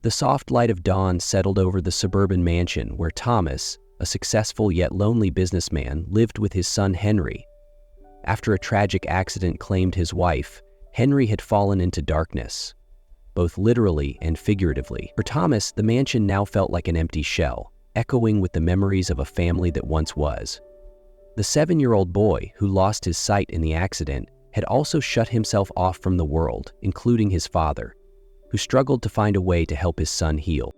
The soft light of dawn settled over the suburban mansion where Thomas, a successful yet lonely businessman, lived with his son Henry. After a tragic accident claimed his wife, Henry had fallen into darkness, both literally and figuratively. For Thomas, the mansion now felt like an empty shell, echoing with the memories of a family that once was. The 7-year-old boy, who lost his sight in the accident, had also shut himself off from the world, including his father, who struggled to find a way to help his son heal.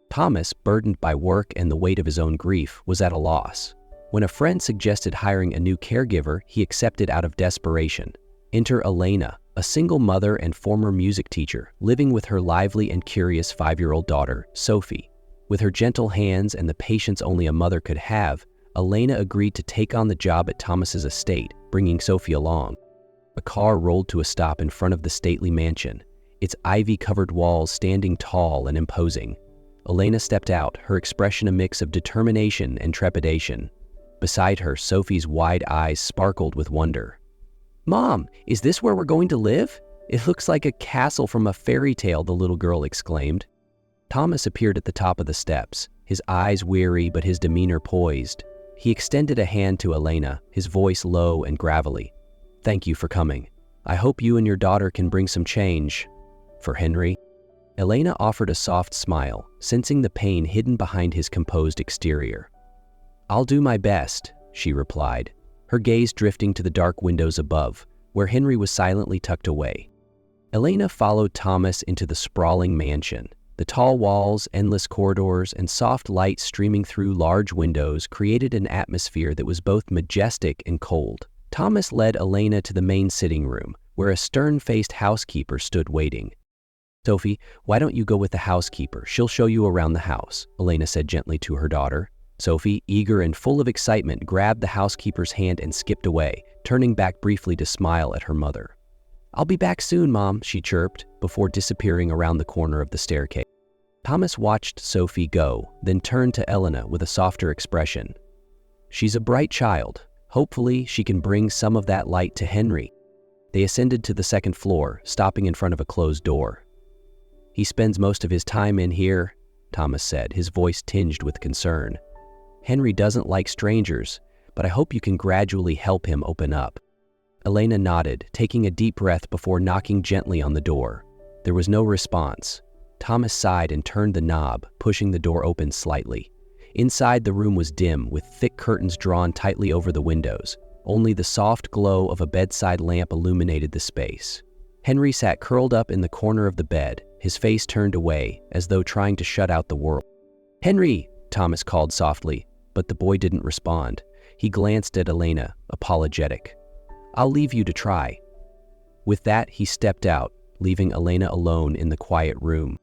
Thomas, burdened by work and the weight of his own grief, was at a loss. When a friend suggested hiring a new caregiver, he accepted out of desperation. Enter Elena, a single mother and former music teacher, living with her lively and curious 5-year-old daughter, Sophie. With her gentle hands and the patience only a mother could have, Elena agreed to take on the job at Thomas's estate, bringing Sophie along. A car rolled to a stop in front of the stately mansion, its ivy-covered walls standing tall and imposing. Elena stepped out, her expression a mix of determination and trepidation. Beside her, Sophie's wide eyes sparkled with wonder. "Mom, is this where we're going to live? It looks like a castle from a fairy tale," the little girl exclaimed. Thomas appeared at the top of the steps, his eyes weary but his demeanor poised. He extended a hand to Elena, his voice low and gravelly. "Thank you for coming. I hope you and your daughter can bring some change for Henry." Elena offered a soft smile, sensing the pain hidden behind his composed exterior. "I'll do my best," she replied, her gaze drifting to the dark windows above, where Henry was silently tucked away. Elena followed Thomas into the sprawling mansion. The tall walls, endless corridors, and soft light streaming through large windows created an atmosphere that was both majestic and cold. Thomas led Elena to the main sitting room, where a stern-faced housekeeper stood waiting. "Sophie, why don't you go with the housekeeper? She'll show you around the house," Elena said gently to her daughter. Sophie, eager and full of excitement, grabbed the housekeeper's hand and skipped away, turning back briefly to smile at her mother. "I'll be back soon, Mom," she chirped, before disappearing around the corner of the staircase. Thomas watched Sophie go, then turned to Elena with a softer expression. "She's a bright child. Hopefully, she can bring some of that light to Henry." They ascended to the second floor, stopping in front of a closed door. "He spends most of his time in here," Thomas said, his voice tinged with concern. "Henry doesn't like strangers, but I hope you can gradually help him open up." Elena nodded, taking a deep breath before knocking gently on the door. There was no response. Thomas sighed and turned the knob, pushing the door open slightly. Inside, the room was dim, with thick curtains drawn tightly over the windows. Only the soft glow of a bedside lamp illuminated the space. Henry sat curled up in the corner of the bed, his face turned away, as though trying to shut out the world. "Henry!" Thomas called softly, but the boy didn't respond. He glanced at Elena, apologetic. "I'll leave you to try." With that, he stepped out, leaving Elena alone in the quiet room.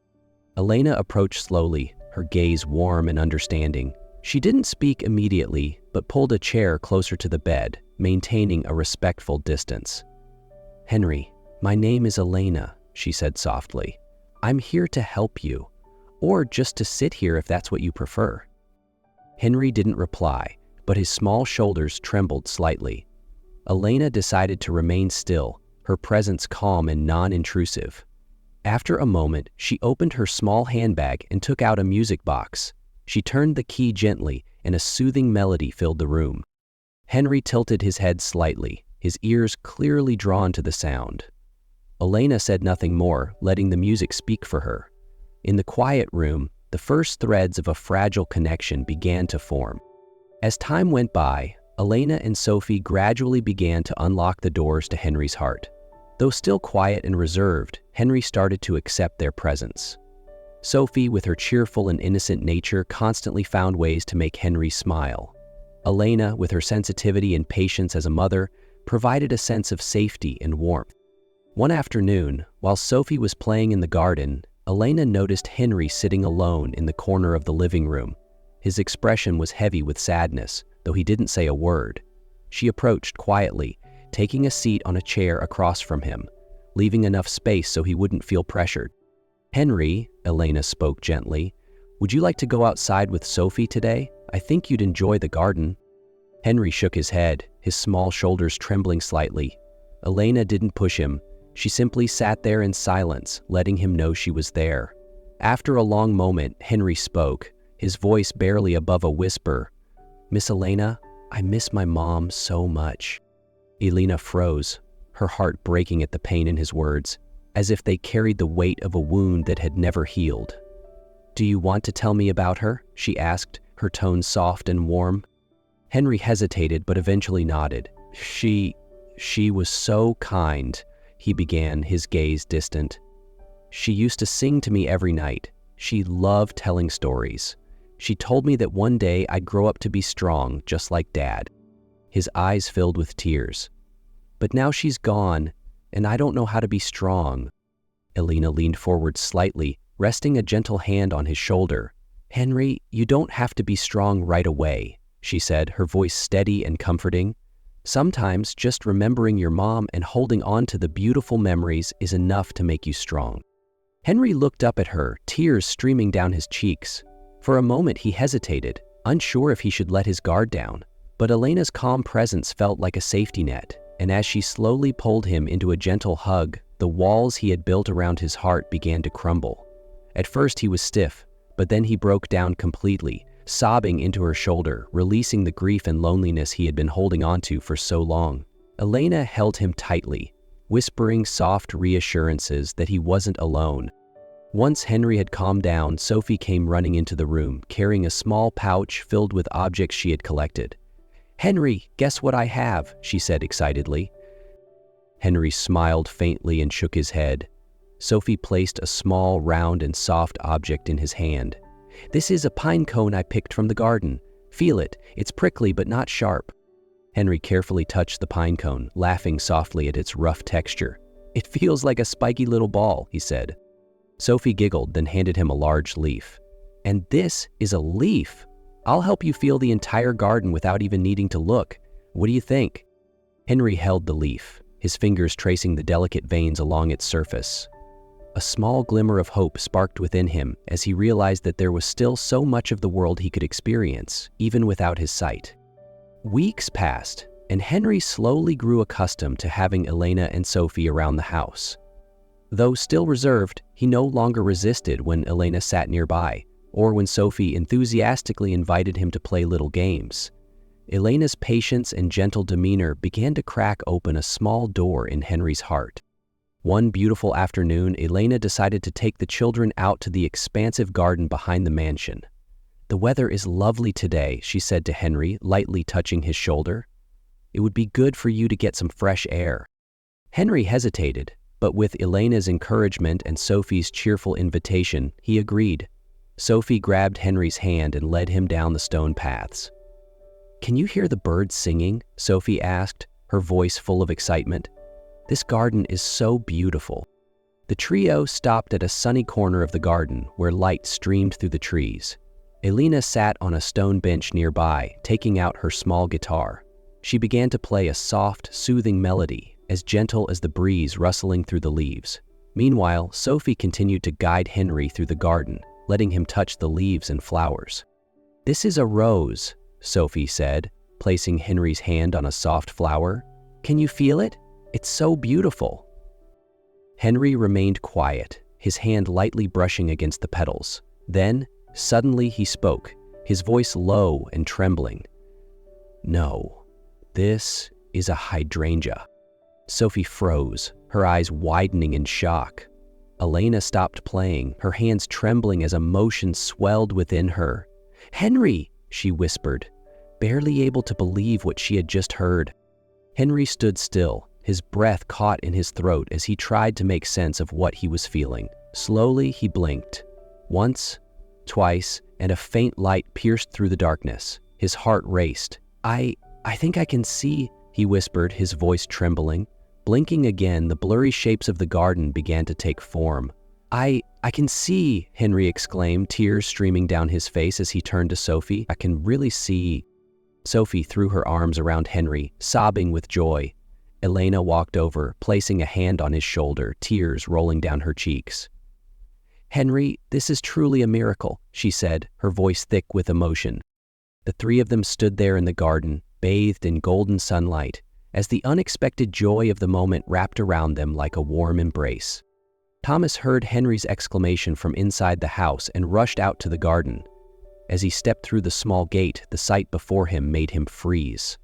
Elena approached slowly, her gaze warm and understanding. She didn't speak immediately, but pulled a chair closer to the bed, maintaining a respectful distance. "Henry, my name is Elena," she said softly. "I'm here to help you, or just to sit here if that's what you prefer." Henry didn't reply, but his small shoulders trembled slightly. Elena decided to remain still, her presence calm and non-intrusive. After a moment, she opened her small handbag and took out a music box. She turned the key gently, and a soothing melody filled the room. Henry tilted his head slightly, his ears clearly drawn to the sound. Elena said nothing more, letting the music speak for her. In the quiet room, the first threads of a fragile connection began to form. As time went by, Elena and Sophie gradually began to unlock the doors to Henry's heart. Though still quiet and reserved, Henry started to accept their presence. Sophie, with her cheerful and innocent nature, constantly found ways to make Henry smile. Elena, with her sensitivity and patience as a mother, provided a sense of safety and warmth. One afternoon, while Sophie was playing in the garden, Elena noticed Henry sitting alone in the corner of the living room. His expression was heavy with sadness, though he didn't say a word. She approached quietly, taking a seat on a chair across from him, leaving enough space so he wouldn't feel pressured. "Henry," Elena spoke gently, "would you like to go outside with Sophie today? I think you'd enjoy the garden." Henry shook his head, his small shoulders trembling slightly. Elena didn't push him. She simply sat there in silence, letting him know she was there. After a long moment, Henry spoke, his voice barely above a whisper. "Miss Elena, I miss my mom so much." Elena froze, her heart breaking at the pain in his words, as if they carried the weight of a wound that had never healed. "Do you want to tell me about her?" she asked, her tone soft and warm. Henry hesitated but eventually nodded. She was so kind," he began, his gaze distant. "She used to sing to me every night. She loved telling stories. She told me that one day I'd grow up to be strong, just like Dad." His eyes filled with tears. "But now she's gone, and I don't know how to be strong." Elena leaned forward slightly, resting a gentle hand on his shoulder. "Henry, you don't have to be strong right away," she said, her voice steady and comforting. "Sometimes just remembering your mom and holding on to the beautiful memories is enough to make you strong." Henry looked up at her, tears streaming down his cheeks. For a moment he hesitated, unsure if he should let his guard down. But Elena's calm presence felt like a safety net, and as she slowly pulled him into a gentle hug, the walls he had built around his heart began to crumble. At first he was stiff, but then he broke down completely, sobbing into her shoulder, releasing the grief and loneliness he had been holding onto for so long. Elena held him tightly, whispering soft reassurances that he wasn't alone. Once Henry had calmed down, Sophie came running into the room, carrying a small pouch filled with objects she had collected. "Henry, guess what I have?" she said excitedly. Henry smiled faintly and shook his head. Sophie placed a small, round, and soft object in his hand. "This is a pine cone I picked from the garden. Feel it. It's prickly but not sharp." Henry carefully touched the pine cone, laughing softly at its rough texture. "It feels like a spiky little ball," he said. Sophie giggled, then handed him a large leaf. "And this is a leaf. I'll help you feel the entire garden without even needing to look. What do you think?" Henry held the leaf, his fingers tracing the delicate veins along its surface. A small glimmer of hope sparked within him as he realized that there was still so much of the world he could experience, even without his sight. Weeks passed, and Henry slowly grew accustomed to having Elena and Sophie around the house. Though still reserved, he no longer resisted when Elena sat nearby, or when Sophie enthusiastically invited him to play little games. Elena's patience and gentle demeanor began to crack open a small door in Henry's heart. One beautiful afternoon, Elena decided to take the children out to the expansive garden behind the mansion. "The weather is lovely today," she said to Henry, lightly touching his shoulder. "It would be good for you to get some fresh air." Henry hesitated, but with Elena's encouragement and Sophie's cheerful invitation, he agreed. Sophie grabbed Henry's hand and led him down the stone paths. "Can you hear the birds singing?" Sophie asked, her voice full of excitement. "This garden is so beautiful." The trio stopped at a sunny corner of the garden where light streamed through the trees. Elena sat on a stone bench nearby, taking out her small guitar. She began to play a soft, soothing melody, as gentle as the breeze rustling through the leaves. Meanwhile, Sophie continued to guide Henry through the garden, letting him touch the leaves and flowers. "This is a rose," Sophie said, placing Henry's hand on a soft flower. "Can you feel it? It's so beautiful." Henry remained quiet, his hand lightly brushing against the petals. Then, suddenly he spoke, his voice low and trembling. "No, this is a hydrangea." Sophie froze, her eyes widening in shock. Elena stopped playing, her hands trembling as emotion swelled within her. "Henry!" she whispered, barely able to believe what she had just heard. Henry stood still, his breath caught in his throat as he tried to make sense of what he was feeling. Slowly, he blinked. Once, twice, and a faint light pierced through the darkness. His heart raced. I think I can see," he whispered, his voice trembling. Blinking again, the blurry shapes of the garden began to take form. I can see," Henry exclaimed, tears streaming down his face as he turned to Sophie. "I can really see." Sophie threw her arms around Henry, sobbing with joy. Elena walked over, placing a hand on his shoulder, tears rolling down her cheeks. "Henry, this is truly a miracle," she said, her voice thick with emotion. The three of them stood there in the garden, bathed in golden sunlight, as the unexpected joy of the moment wrapped around them like a warm embrace. Thomas heard Henry's exclamation from inside the house and rushed out to the garden. As he stepped through the small gate, the sight before him made him freeze.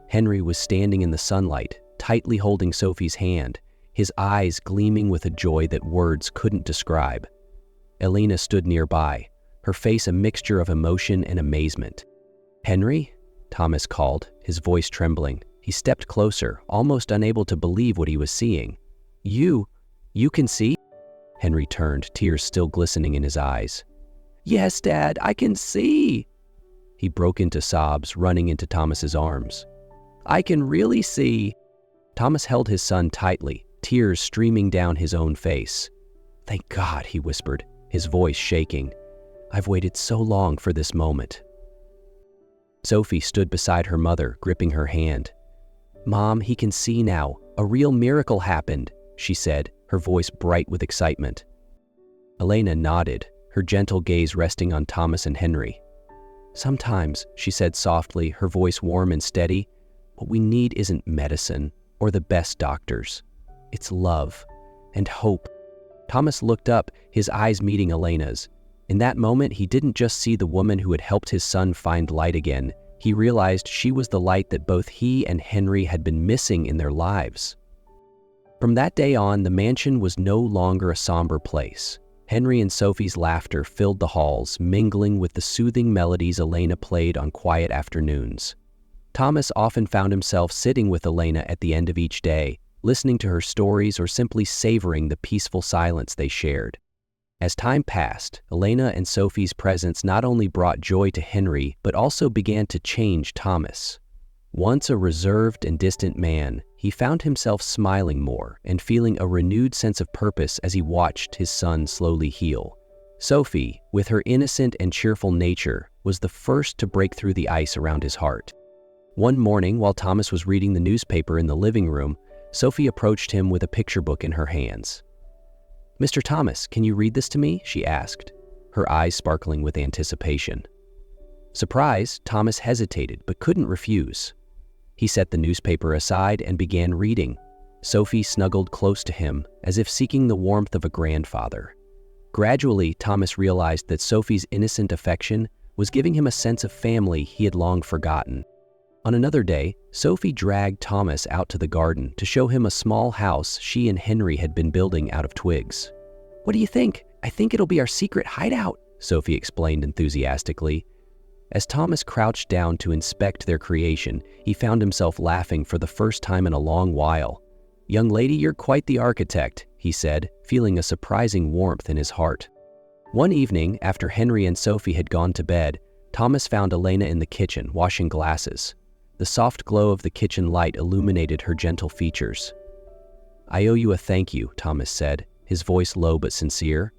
Henry was standing in the sunlight, tightly holding Sophie's hand, his eyes gleaming with a joy that words couldn't describe. Elena stood nearby, her face a mixture of emotion and amazement. "Henry?" Thomas called, his voice trembling. He stepped closer, almost unable to believe what he was seeing. You can see?" Henry turned, tears still glistening in his eyes. "Yes, Dad, I can see!" He broke into sobs, running into Thomas's arms. "I can really see!" Thomas held his son tightly, tears streaming down his own face. "Thank God," he whispered, his voice shaking. "I've waited so long for this moment." Sophie stood beside her mother, gripping her hand. "Mom, he can see now. A real miracle happened," she said, her voice bright with excitement. Elena nodded, her gentle gaze resting on Thomas and Henry. "Sometimes," she said softly, her voice warm and steady, "what we need isn't medicine or the best doctors. It's love and hope." Thomas looked up, his eyes meeting Elena's. In that moment, he didn't just see the woman who had helped his son find light again. He realized she was the light that both he and Henry had been missing in their lives. From that day on, the mansion was no longer a somber place. Henry and Sophie's laughter filled the halls, mingling with the soothing melodies Elena played on quiet afternoons. Thomas often found himself sitting with Elena at the end of each day, listening to her stories or simply savoring the peaceful silence they shared. As time passed, Elena and Sophie's presence not only brought joy to Henry, but also began to change Thomas. Once a reserved and distant man, he found himself smiling more and feeling a renewed sense of purpose as he watched his son slowly heal. Sophie, with her innocent and cheerful nature, was the first to break through the ice around his heart. One morning, while Thomas was reading the newspaper in the living room, Sophie approached him with a picture book in her hands. "Mr. Thomas, can you read this to me?" she asked, her eyes sparkling with anticipation. Surprised, Thomas hesitated but couldn't refuse. He set the newspaper aside and began reading. Sophie snuggled close to him, as if seeking the warmth of a grandfather. Gradually, Thomas realized that Sophie's innocent affection was giving him a sense of family he had long forgotten. On another day, Sophie dragged Thomas out to the garden to show him a small house she and Henry had been building out of twigs. "What do you think? I think it'll be our secret hideout," Sophie explained enthusiastically. As Thomas crouched down to inspect their creation, he found himself laughing for the first time in a long while. "Young lady, you're quite the architect," he said, feeling a surprising warmth in his heart. One evening, after Henry and Sophie had gone to bed, Thomas found Elena in the kitchen, washing glasses. The soft glow of the kitchen light illuminated her gentle features. "I owe you a thank you," Thomas said, his voice low but sincere.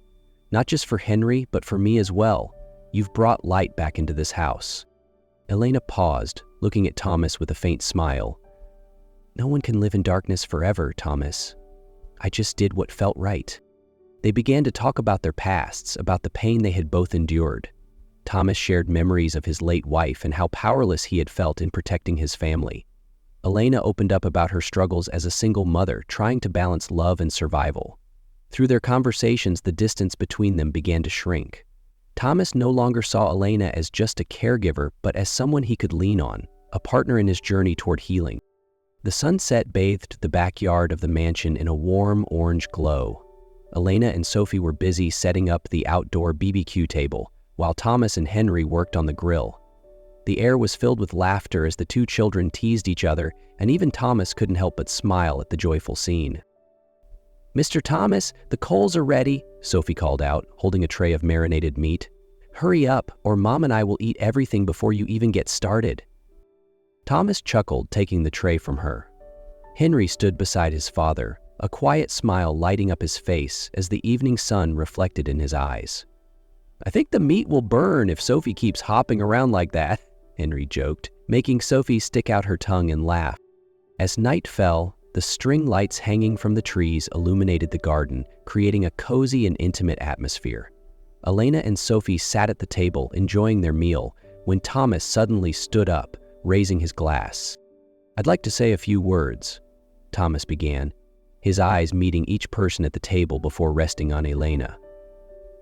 "Not just for Henry, but for me as well. You've brought light back into this house." Elena paused, looking at Thomas with a faint smile. "No one can live in darkness forever, Thomas. I just did what felt right." They began to talk about their pasts, about the pain they had both endured. Thomas shared memories of his late wife and how powerless he had felt in protecting his family. Elena opened up about her struggles as a single mother, trying to balance love and survival. Through their conversations, the distance between them began to shrink. Thomas no longer saw Elena as just a caregiver, but as someone he could lean on, a partner in his journey toward healing. The sunset bathed the backyard of the mansion in a warm orange glow. Elena and Sophie were busy setting up the outdoor BBQ table, while Thomas and Henry worked on the grill. The air was filled with laughter as the two children teased each other, and even Thomas couldn't help but smile at the joyful scene. "Mr. Thomas, the coals are ready," Sophie called out, holding a tray of marinated meat. "Hurry up, or Mom and I will eat everything before you even get started." Thomas chuckled, taking the tray from her. Henry stood beside his father, a quiet smile lighting up his face as the evening sun reflected in his eyes. "I think the meat will burn if Sophie keeps hopping around like that," Henry joked, making Sophie stick out her tongue and laugh. As night fell, the string lights hanging from the trees illuminated the garden, creating a cozy and intimate atmosphere. Elena and Sophie sat at the table, enjoying their meal, when Thomas suddenly stood up, raising his glass. "I'd like to say a few words," Thomas began. his eyes meeting each person at the table before resting on Elena.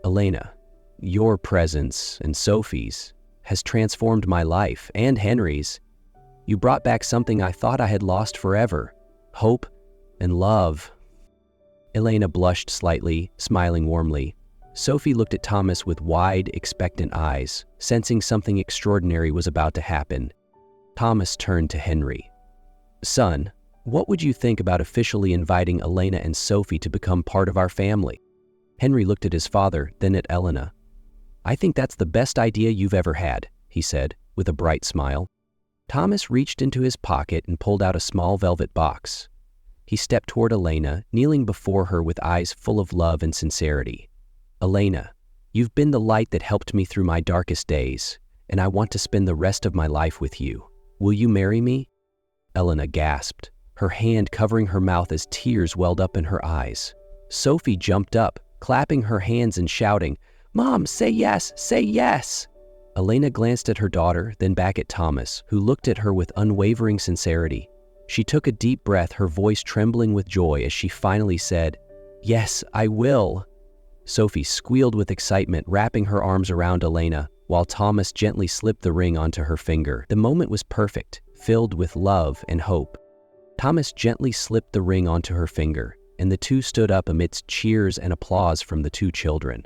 "Elena, your presence and Sophie's has transformed my life and Henry's. You brought back something I thought I had lost forever: hope and love." Elena blushed slightly, smiling warmly. Sophie looked at Thomas with wide, expectant eyes, sensing something extraordinary was about to happen. Thomas turned to Henry. "Son, what would you think about officially inviting Elena and Sophie to become part of our family?" Henry looked at his father, then at Elena. "I think that's the best idea you've ever had," he said, with a bright smile. Thomas reached into his pocket and pulled out a small velvet box. He stepped toward Elena, kneeling before her with eyes full of love and sincerity. "Elena, you've been the light that helped me through my darkest days, and I want to spend the rest of my life with you. Will you marry me?" Elena gasped, her hand covering her mouth as tears welled up in her eyes. Sophie jumped up, clapping her hands and shouting, "Mom, say yes, say yes!" Elena glanced at her daughter, then back at Thomas, who looked at her with unwavering sincerity. She took a deep breath, her voice trembling with joy as she finally said, "Yes, I will." Sophie squealed with excitement, wrapping her arms around Elena, while Thomas gently slipped the ring onto her finger. The moment was perfect, filled with love and hope. Thomas gently slipped the ring onto her finger, and the two stood up amidst cheers and applause from the two children.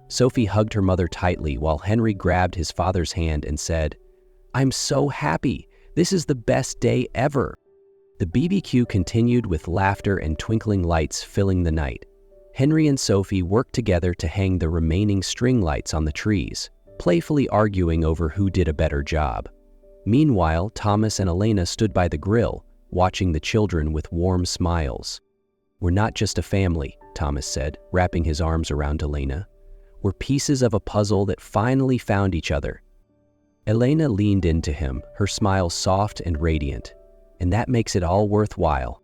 Sophie hugged her mother tightly while Henry grabbed his father's hand and said, "I'm so happy. This is the best day ever." The BBQ continued with laughter and twinkling lights filling the night. Henry and Sophie worked together to hang the remaining string lights on the trees, playfully arguing over who did a better job. Meanwhile, Thomas and Elena stood by the grill, watching the children with warm smiles. "We're not just a family," Thomas said, wrapping his arms around Elena. "We're pieces of a puzzle that finally found each other." Elena leaned into him, her smile soft and radiant. "And that makes it all worthwhile."